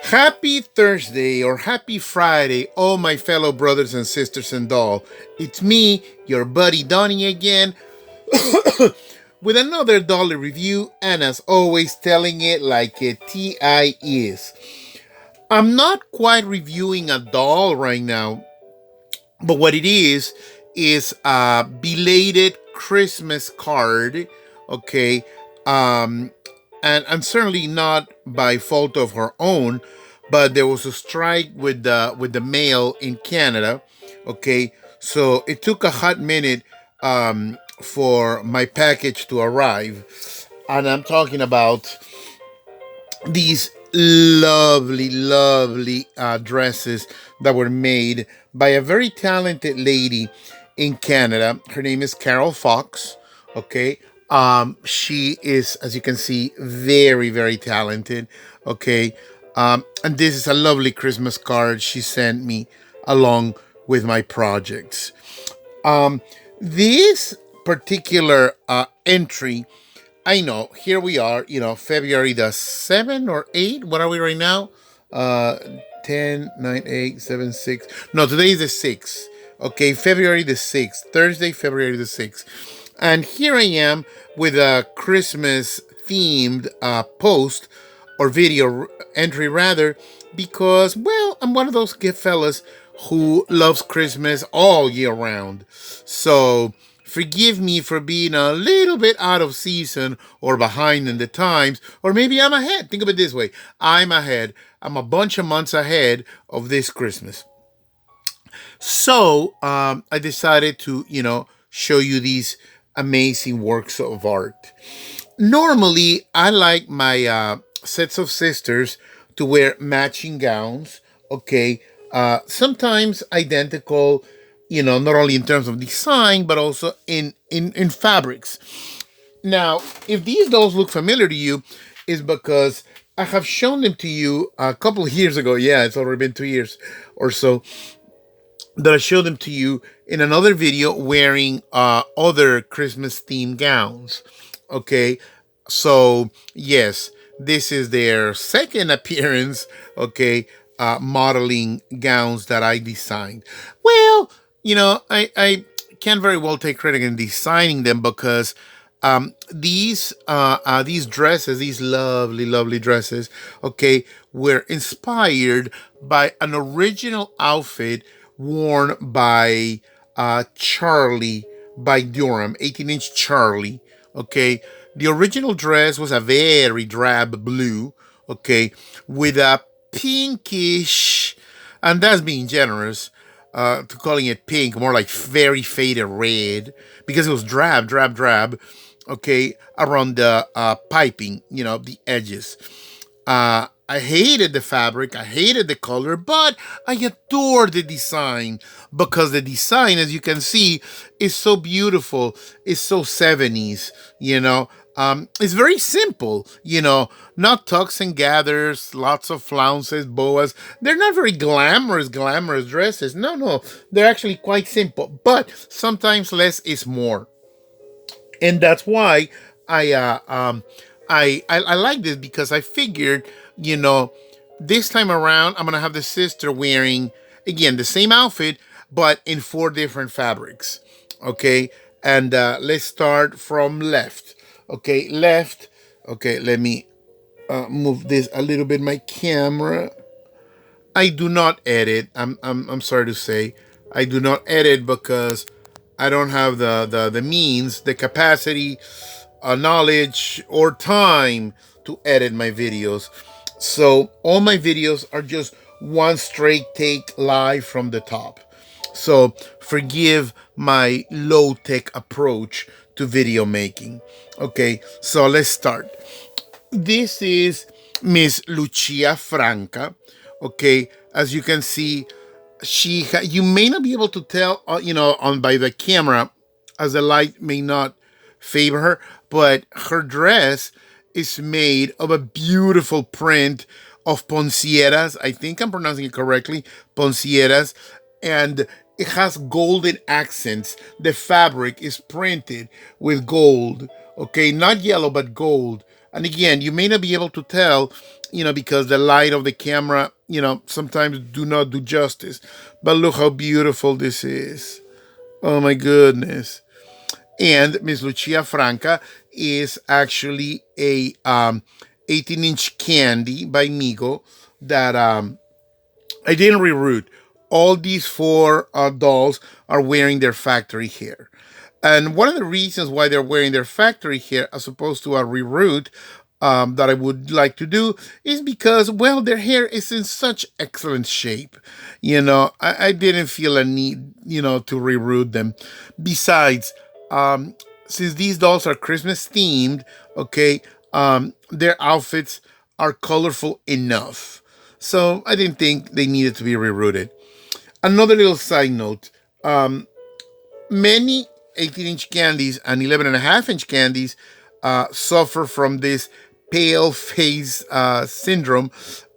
Happy Thursday or happy Friday, all my fellow brothers and sisters and all. It's me, your buddy Donnie again, with another dollar review, and as always, telling it like a TI is. I'm not quite reviewing a doll right now, but what it is a belated Christmas card, okay? Um, and certainly not by fault of her own, but there was a strike with the mail in Canada, okay? So it took a hot minute for my package to arrive, and I'm talking about these lovely dresses that were made by a very talented lady in Canada. Her name is Carol Fox. Okay. She is, as you can see, very talented. Okay. And this is a lovely Christmas card she sent me along with my projects. Um, this particular entry, I know, here we are, February the 7th or 8th. What are we right now? Uh, 10, 9, 8, 7, 6. No, today is the 6th. Okay, February the 6th. Thursday, February the 6th. And here I am with a Christmas themed post or video entry rather, because, well, I'm one of those gift fellas who loves Christmas all year round. So forgive me for being a little bit out of season or behind in the times, or maybe I'm ahead. Think of it this way: I'm ahead. I'm a bunch of months ahead of this Christmas. So I decided to, show you these amazing works of art. Normally, I like my sets of sisters to wear matching gowns, okay? Sometimes identical, not only in terms of design, but also in fabrics. Now, if these dolls look familiar to you, is because I have shown them to you a couple of years ago. Yeah, it's already been 2 years or so that I showed them to you in another video wearing other Christmas themed gowns. Okay, so yes, this is their second appearance. Okay, modeling gowns that I designed. Well, I can't very well take credit in designing them because these dresses, these lovely dresses, okay, were inspired by an original outfit worn by Charlie by Durham, 18-inch Charlie. Okay, the original dress was a very drab blue. Okay, with a pinkish, and that's being generous. To calling it pink, more like very faded red, because it was drab, okay, around the piping, the edges. I hated the fabric, I hated the color, but I adored the design because the design, as you can see, is so beautiful. It's so 70s, it's very simple, not tucks and gathers, lots of flounces, boas. They're not very glamorous dresses. No, they're actually quite simple, but sometimes less is more. And that's why I I like this, because I figured, you know, this time around I'm gonna have the sister wearing again the same outfit but in four different fabrics. Okay, and let's start from left. Okay, left. Okay, let me move this a little bit. My camera. I do not edit. I'm sorry to say, I do not edit because I don't have the means, the capacity, knowledge, or time to edit my videos. So all my videos are just one straight take live from the top. So forgive my low tech approach to video making. Okay, so let's start. This is Miss Lucia Franca. Okay, as you can see, you may not be able to tell, on by the camera, as the light may not favor her, but her dress is made of a beautiful print of poncieras. I think I'm pronouncing it correctly, poncieras, and it has golden accents. The fabric is printed with gold. Okay, not yellow but gold. And again, you may not be able to tell, because the light of the camera, sometimes do not do justice. But look how beautiful this is. Oh my goodness. And Miss Lucia Franca is actually a 18-inch candy by Migo that I didn't reroute. All these four dolls are wearing their factory hair. And one of the reasons why they're wearing their factory hair as opposed to a reroute that I would like to do is because, well, their hair is in such excellent shape. I didn't feel a need, to reroute them. Besides, um, since these dolls are Christmas themed, okay, their outfits are colorful enough. So I didn't think they needed to be rerouted. Another little side note, many 18-inch candies and 11.5-inch candies suffer from this pale face syndrome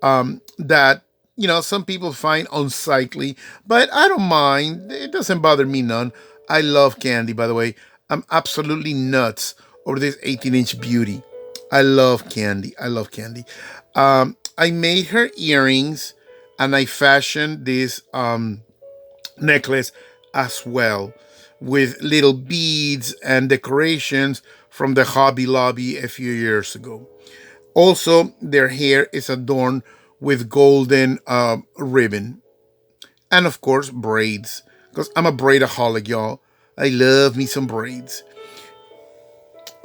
that, some people find unsightly, but I don't mind. It doesn't bother me none. I love candy, by the way. I'm absolutely nuts over this 18-inch beauty. I love candy. I love candy. I made her earrings and I fashioned this necklace as well with little beads and decorations from the Hobby Lobby a few years ago. Also, their hair is adorned with golden ribbon and, of course, braids because I'm a braidaholic, y'all. I love me some braids.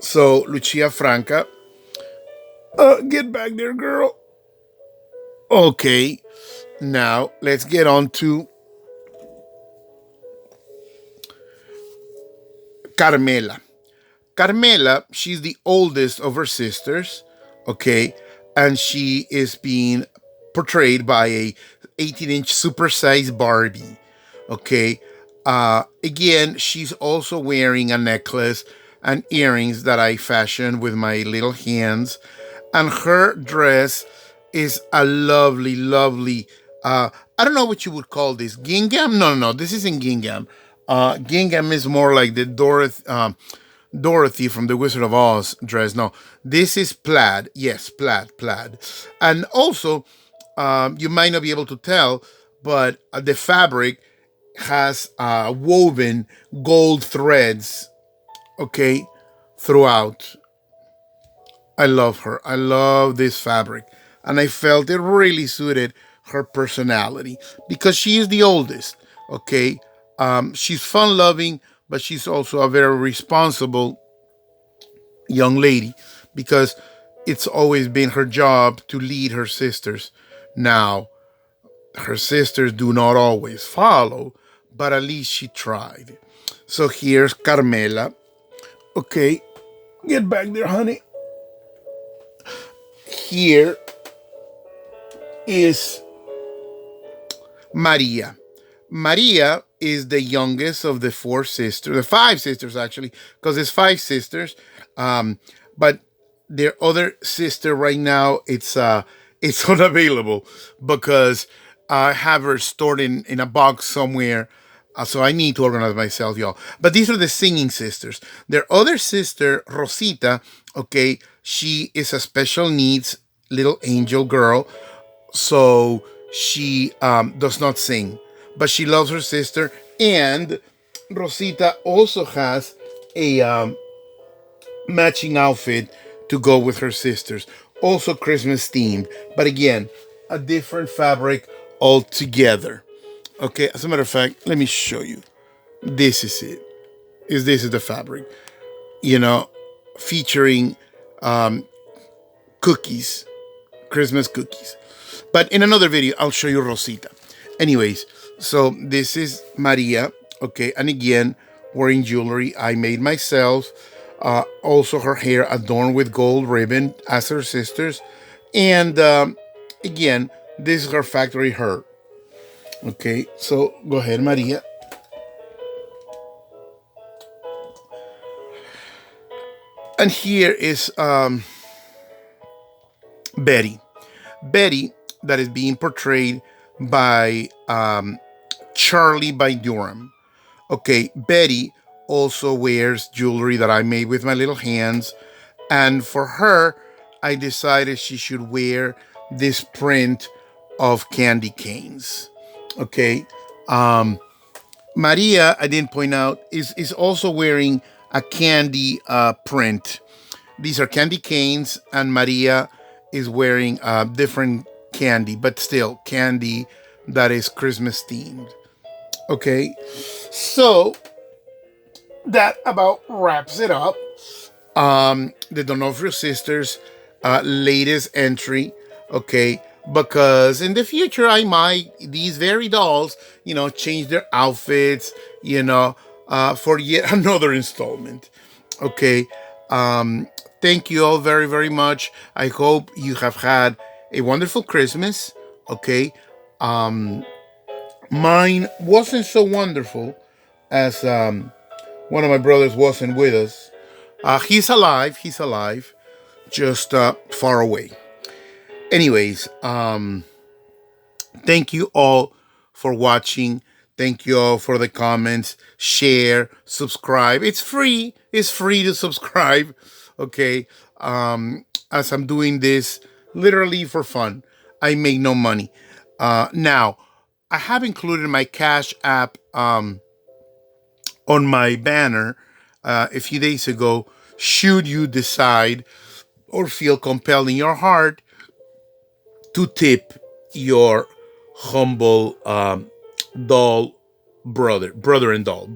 So, Lucia Franca, get back there, girl. Okay, now let's get on to Carmela. Carmela, she's the oldest of her sisters, okay, and she is being portrayed by a 18-inch supersized Barbie, okay. Again, she's also wearing a necklace and earrings that I fashioned with my little hands, and her dress is a lovely, lovely. I don't know what you would call this. Gingham? No, no, no. This isn't gingham. Gingham is more like the Dorothy from The Wizard of Oz dress. No, this is plaid. Yes, plaid, plaid. And also, you might not be able to tell, but the fabric has woven gold threads, okay, throughout. I love her. I love this fabric. And I felt it really suited her personality because she is the oldest, okay? She's fun loving, but she's also a very responsible young lady because it's always been her job to lead her sisters. Now, her sisters do not always follow, but at least she tried. So here's Carmela. Okay, get back there, honey. Here is Maria. Maria is the youngest of the four sisters, the five sisters actually, because there's five sisters. But their other sister right now, it's unavailable because I have her stored in a box somewhere. So I need to organize myself, y'all. But these are the singing sisters. Their other sister, Rosita, okay, she is a special needs little angel girl, so she does not sing, but she loves her sister. And Rosita also has a matching outfit to go with her sisters, also Christmas themed, but again, a different fabric altogether. Okay, as a matter of fact, let me show you. This is it. This is the fabric? You know, featuring cookies, Christmas cookies. But in another video, I'll show you Rosita. Anyways, so this is Maria, okay, and again, wearing jewelry I made myself. Also, her hair adorned with gold ribbon as her sisters. And again, this is her factory hair. Okay, so go ahead, Maria. And here is Betty. Betty, that is being portrayed by Charlie by Durham. Okay, Betty also wears jewelry that I made with my little hands. And for her, I decided she should wear this print of candy canes. Okay. Maria, I didn't point out, is also wearing a candy print. These are candy canes, and Maria is wearing a different candy, but still candy that is Christmas themed. Okay, so that about wraps it up. The Donofrio sisters' latest entry. Okay, because in the future I might these very dolls, change their outfits, for yet another installment. Okay. Um, Thank you all very very much. I hope you have had a wonderful Christmas. Okay. Mine wasn't so wonderful as one of my brothers wasn't with us. He's alive. He's alive, just far away. Anyways, thank you all for watching. Thank you all for the comments. Share, subscribe. It's free. It's free to subscribe. Okay. As I'm doing this literally for fun, I make no money. Now, I have included my Cash App on my banner a few days ago. Should you decide or feel compelled in your heart to tip your humble doll brother and doll.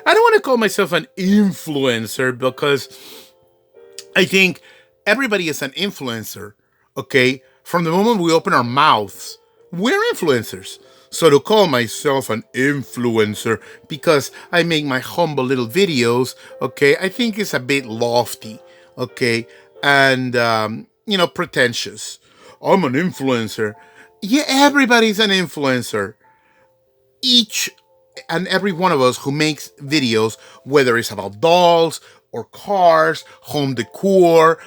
I don't want to call myself an influencer because I think everybody is an influencer. Okay, from the moment we open our mouths, we're influencers. So to call myself an influencer because I make my humble little videos, okay, I think it's a bit lofty, okay, and pretentious. I'm an influencer. Yeah, everybody's an influencer. Each and every one of us who makes videos, whether it's about dolls or cars, home decor,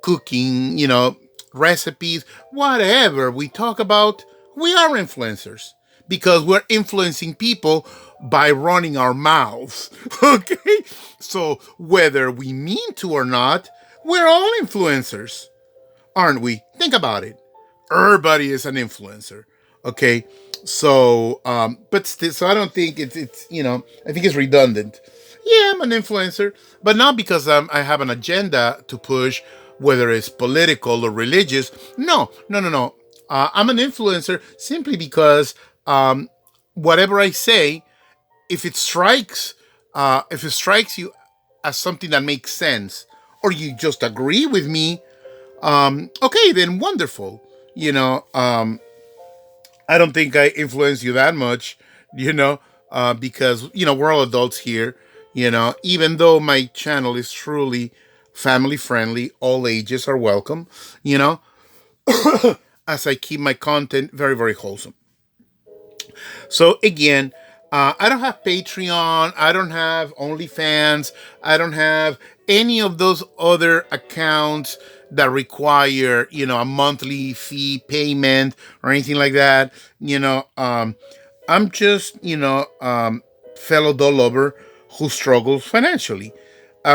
cooking, recipes, whatever we talk about, we are influencers because we're influencing people by running our mouths. Okay? So whether we mean to or not, we're all influencers, aren't we? Think about it. Everybody is an influencer. Okay. So, but still, so I don't think it's I think it's redundant. Yeah, I'm an influencer, but not because I have an agenda to push, whether it's political or religious. No, no, no, no. I'm an influencer simply because whatever I say, if it strikes, if it strikes you as something that makes sense, or you just agree with me, okay, then wonderful. I don't think I influence you that much, because we're all adults here. Even though my channel is truly family friendly, all ages are welcome. You know, as I keep my content very very wholesome. So again, I don't have Patreon. I don't have OnlyFans. I don't have any of those other accounts that require, a monthly fee payment or anything like that. I'm just, fellow doll lover who struggles financially.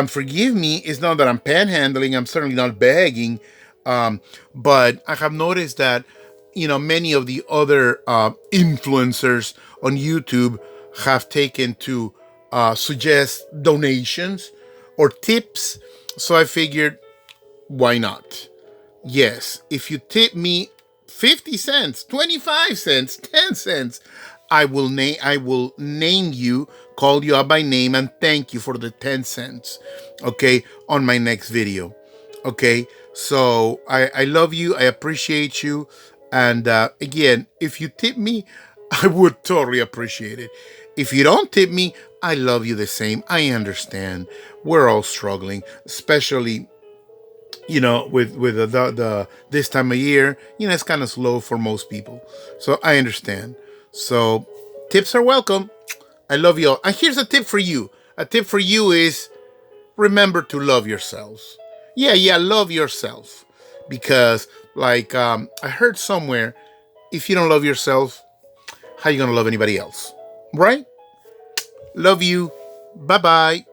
Forgive me, it's not that I'm panhandling. I'm certainly not begging. But I have noticed that, many of the other influencers on YouTube have taken to suggest donations or tips. So I figured, why not? Yes, if you tip me 50 cents, 25 cents, 10 cents, I will name you, call you up by name and thank you for the 10 cents. Okay, on my next video. Okay? So I love you, I appreciate you, and again, if you tip me, I would totally appreciate it. If you don't tip me, I love you the same. I understand. We're all struggling, especially with the this time of year, it's kind of slow for most people. So I understand. So tips are welcome. I love you all. And here's a tip for you. A tip for you is remember to love yourselves. Yeah, love yourself. Because I heard somewhere, if you don't love yourself, how you gonna love anybody else? Right? Love you. Bye bye.